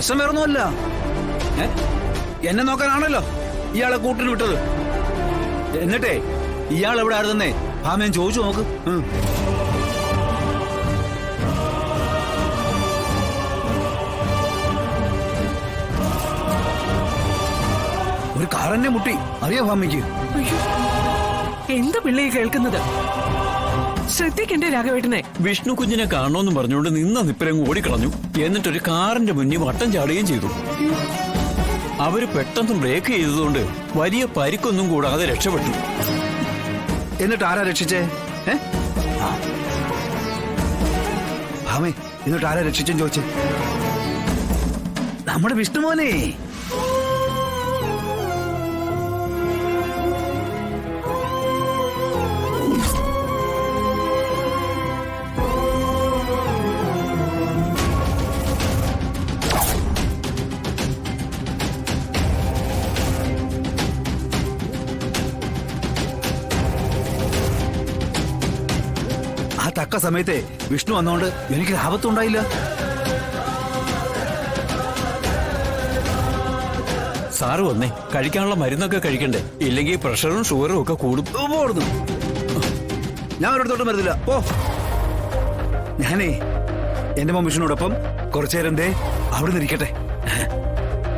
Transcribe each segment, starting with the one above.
പ്രശ്നം വേറൊന്നുമല്ല. എന്നെ നോക്കാനാണല്ലോ ഇയാളെ കൂട്ടിന് വിട്ടത്. എന്നിട്ടേ ഇയാൾ എവിടെ ആയിരുന്നേ ഭാമേൻ ചോദിച്ചു നോക്ക്. ഒരു കാറന്നെ മുട്ടി അറിയാ ഭാമയ്ക്ക്. എന്താ പിള്ളേ കേൾക്കുന്നത്? ശ്രദ്ധിക്കണ്ടേ രാഘവേട്ടനെ? വിഷ്ണു കുഞ്ഞിനെ കാണണമെന്ന് പറഞ്ഞുകൊണ്ട് നിന്ന നിപ്പരങ്ങ് ഓടിക്കളഞ്ഞു. എന്നിട്ടൊരു കാറിന്റെ മുന്നിൽ വട്ടം ചാടുകയും ചെയ്തു. അവര് പെട്ടെന്ന് ബ്രേക്ക് ചെയ്തതുകൊണ്ട് വലിയ പരിക്കൊന്നും കൂടാതെ രക്ഷപ്പെട്ടു. എന്നിട്ട് ആരാ രക്ഷിച്ചേ? ഭാമേ, എന്നിട്ട് ആരാ രക്ഷിച്ചെന്ന് ചോദിച്ചേ? നമ്മുടെ വിഷ്ണുമോനെ. തക്ക സമയത്തെ വിഷ്ണു വന്നോണ്ട് എനിക്ക് ആപത്തുണ്ടായില്ല. സാറ് വന്നേ, കഴിക്കാനുള്ള മരുന്നൊക്കെ കഴിക്കണ്ടേ? ഇല്ലെങ്കിൽ പ്രഷറും ഷുഗറും ഒക്കെ കൂടും. ഞാൻ ഒരിടത്തോട്ടും വരുന്നില്ല. പോ. ഞാനേ എന്റെ മോൻ വിഷ്ണുവോടൊപ്പം കുറച്ചു നേരം അവിടെ നിന്നിരിക്കട്ടെ.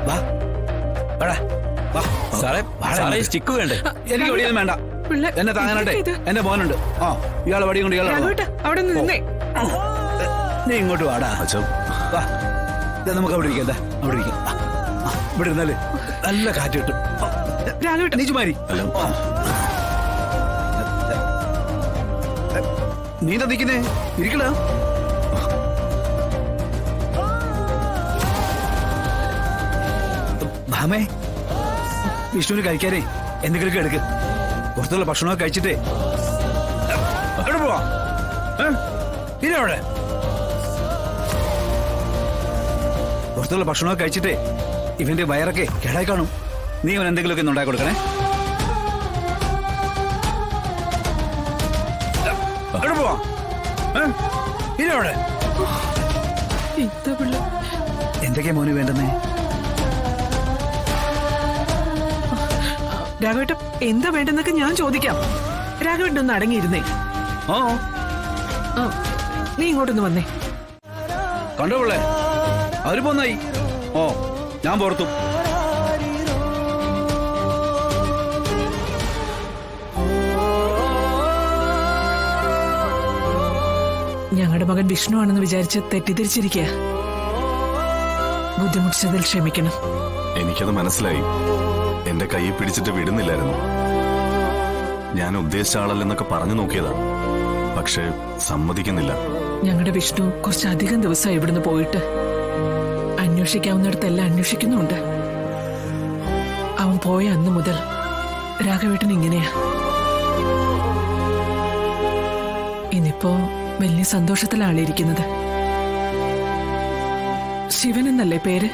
വാ സാറേ സ്റ്റിക്ക് വേണ്ടേ? എനിക്ക് വടിയൊന്നും വേണ്ട. എന്നെ താങ്ങാനാട്ടെ എന്റെ മോനുണ്ട്. ഇയാളെ വടി കൊണ്ട് അവിടെ നീ ഇങ്ങോട്ട് വാടാ. വാ, നമുക്ക് അവിടെ ഇരിക്കാം. അവിടെ ഇരിക്കാം. ഇവിടെ ഇരുന്നാല് നല്ല കാറ്റ് കിട്ടും. നീച്ചുമാരി നീ എന്താ നിൽക്കുന്നേ? ഇരിക്കണ. ഭാമേ, വിഷ്ണുവിന് കഴിക്കാനേ എന്തെങ്കിലുമൊക്കെ എടുക്ക്. പുറത്തുള്ള ഭക്ഷണമൊക്കെ കഴിച്ചിട്ടേ എവിടെ പോവാ? ഇനി അവിടെ പുറത്തുള്ള ഭക്ഷണമൊക്കെ കഴിച്ചിട്ടേ ഇവന്റെ വയറൊക്കെ കേടായി കാണും. നീ അവൻ എന്തെങ്കിലുമൊക്കെ ഉണ്ടാക്കി കൊടുക്കണേ. എവിടെ പോവാ? ഇനി അവിടെ എന്തൊക്കെയാ മോന് വേണ്ടെന്നേ? രാഘവേട്ടൻ എന്താ വേണ്ടെന്നൊക്കെ ഞാൻ ചോദിക്കാം. രാഘവേട്ടൻ ഒന്ന് അടങ്ങിയിരുന്നേ. നീ ഇങ്ങോട്ടൊന്ന് വന്നേ. കണ്ടോ പിള്ളേ, അവര് പോന്നായി. ഞാൻ പുറത്തു. ഞങ്ങളുടെ മകൻ വിഷ്ണു ആണെന്ന് വിചാരിച്ച് തെറ്റിദ്ധരിച്ചിരിക്കുക. ബുദ്ധിമുട്ടിച്ചതിൽ ക്ഷമിക്കണം. എനിക്കത് മനസ്സിലായി. എന്റെ കൈ പിടിച്ചിട്ട് വിടുന്നില്ലായിരുന്നു. ഞാൻ ഉദ്ദേശിച്ച ആളല്ലെന്നൊക്കെ പറഞ്ഞു നോക്കിയതാ, പക്ഷെ സമ്മതിക്കുന്നില്ല. ഞങ്ങളുടെ വിഷ്ണു കുറച്ചധികം ദിവസമായി ഇവിടുന്ന് പോയിട്ട്. അന്വേഷിക്കാവുന്നിടത്തെല്ലാം അന്വേഷിക്കുന്നുണ്ട്. അവൻ പോയ അന്ന് മുതൽ രാഘവേട്ടൻ ഇങ്ങനെയാ. ഇനിയിപ്പോ വലിയ സന്തോഷത്തിലാളിരിക്കുന്നത്. ശിവൻ എന്നല്ലേ പേര്?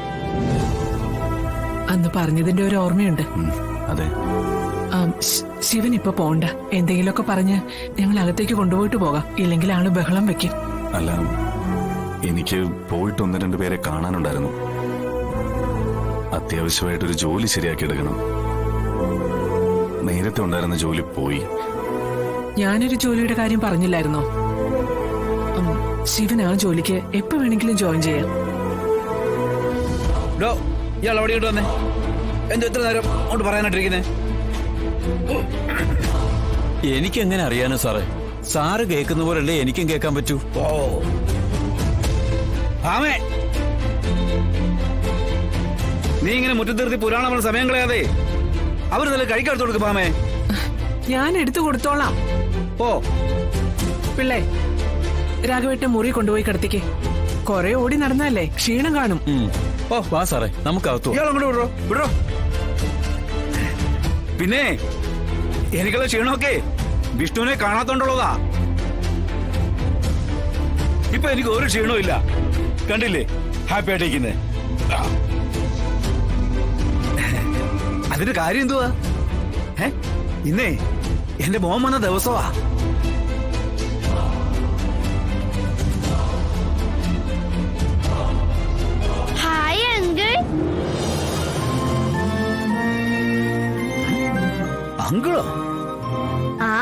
അന്ന് പറഞ്ഞതിന്റെ ഒരു ഓർമ്മയുണ്ട്. അതെ. ശിവൻ ഇപ്പൊ പോണ്ട. എന്തെങ്കിലുമൊക്കെ പറഞ്ഞ് ഞങ്ങൾ അകത്തേക്ക് കൊണ്ടുപോയിട്ട് പോകാം. ഇല്ലെങ്കിൽ ആള് ബഹളം വെക്കും. അല്ല, എനിക്ക് പോയിട്ട് 1-2 പേരെ കാണാനുണ്ടായിരുന്നു. അത്യാവശ്യമായിട്ടൊരു ജോലി ശരിയാക്കി എടുക്കണം. നേരത്തെ ഉണ്ടായിരുന്ന ജോലി പോയി. ഞാനൊരു ജോലിയുടെ കാര്യം പറഞ്ഞില്ലായിരുന്നോ? ശിവൻ ആ ജോലിക്ക് എപ്പോ വേണമെങ്കിലും ജോയിൻ ചെയ്യാം. ഇയാൾ അവിടെ ഇട്ട് വന്നേ. എന്താ എത്ര നേരം അങ്ങോട്ട് പറയാനായിട്ടിരിക്കുന്നേ? എനിക്കെങ്ങനെ അറിയാനോ സാറേ? സാറ് കേൾക്കുന്ന പോലല്ലേ എനിക്കും കേൾക്കാൻ പറ്റൂ. നീ ഇങ്ങനെ മുറ്റത്തിർത്തി പുരാണം പറഞ്ഞ സമയം കളയാതെ അവര് നല്ല കഴിക്കാടുത്ത് കൊടുക്കും. പാമേ, ഞാൻ എടുത്തു കൊടുത്തോളാം. പിള്ളേ, രാഘവേട്ടൻ മുറി കൊണ്ടുപോയി കിടത്തിക്ക്. കൊറേ ഓടി നടന്നല്ലേ, ക്ഷീണം കാണും. വാ സാറേ, നമുക്കകത്തു. വിടോ. പിന്നെ എനിക്കുള്ള ക്ഷീണമൊക്കെ വിഷ്ണുവിനെ കാണാത്തോണ്ടുള്ളതാ. ഇപ്പൊ എനിക്ക് ഒരു ക്ഷീണവും ഇല്ല. കണ്ടില്ലേ, ഹാപ്പി ആയിട്ടിരിക്കുന്നേ. അതിന്റെ കാര്യം എന്തുവാ? ഇന്നേ എന്റെ മോൻ വന്ന ദിവസമാ. ഹായ് അങ്കിളോ? ആ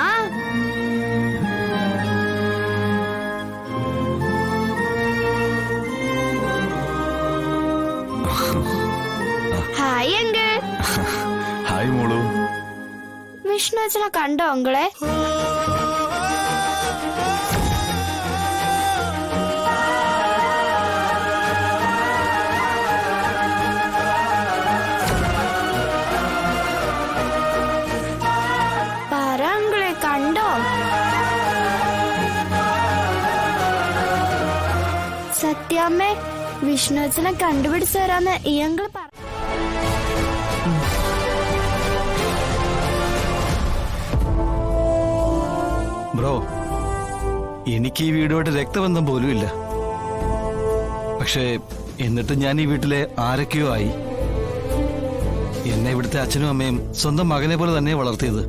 ഹായ് അങ്കിൾ. ഹായ് മോളു. വിഷ്ണു അച്ഛനെ കണ്ടോ അങ്കിളെ? പറ അങ്കിളെ, കണ്ടോ? സത്യാമ്മേ, വിഷ്ണു അച്ഛനെ കണ്ടുപിടിച്ചു തരാന്ന് ഈ അങ്കിൾ പറ. ബ്രോ, എനിക്ക് ഈ വീടുമായിട്ട് രക്തബന്ധം പോലും ഇല്ല. പക്ഷേ എന്നിട്ട് ഞാൻ ഈ വീട്ടിലെ ആരൊക്കെയോ ആയി. എന്നെ ഇവിടുത്തെ അച്ഛനും അമ്മയും സ്വന്തം മകനെ പോലെ തന്നെ വളർത്തിയത്.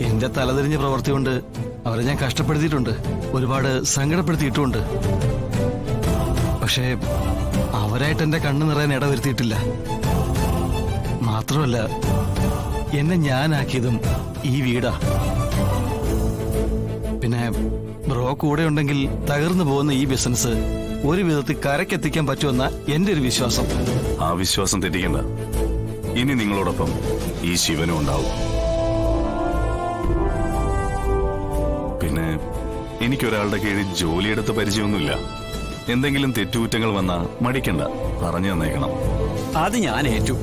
എന്റെ തലതിരിഞ്ഞ പ്രവൃത്തി കൊണ്ട് അവരെ ഞാൻ കഷ്ടപ്പെടുത്തിയിട്ടുണ്ട്, ഒരുപാട് സങ്കടപ്പെടുത്തിയിട്ടുമുണ്ട്. പക്ഷേ അവരായിട്ട് എന്റെ കണ്ണു നിറയാൻ ഇടവരുത്തിയിട്ടില്ല. മാത്രമല്ല, എന്നെ ഞാനാക്കിയതും ഈ വീടാ. പിന്നെ ബ്രോ കൂടെ ഉണ്ടെങ്കിൽ തകർന്നു പോകുന്ന ഈ ബിസിനസ് ഒരു വിധത്തിൽ കരക്കെത്തിക്കാൻ പറ്റുമെന്ന എന്റെ ഒരു വിശ്വാസം. ആ വിശ്വാസം തെറ്റിക്കണ്ട. ഇനി നിങ്ങളോടൊപ്പം ഈ ശിവനും ഉണ്ടാവും. പിന്നെ എനിക്കൊരാളുടെ കീഴിൽ ജോലിയെടുത്ത പരിചയമൊന്നുമില്ല. എന്തെങ്കിലും തെറ്റുകുറ്റങ്ങൾ വന്നാ മടിക്കണ്ട, പറഞ്ഞു തന്നേക്കണം. അത് ഞാൻ ഏറ്റു.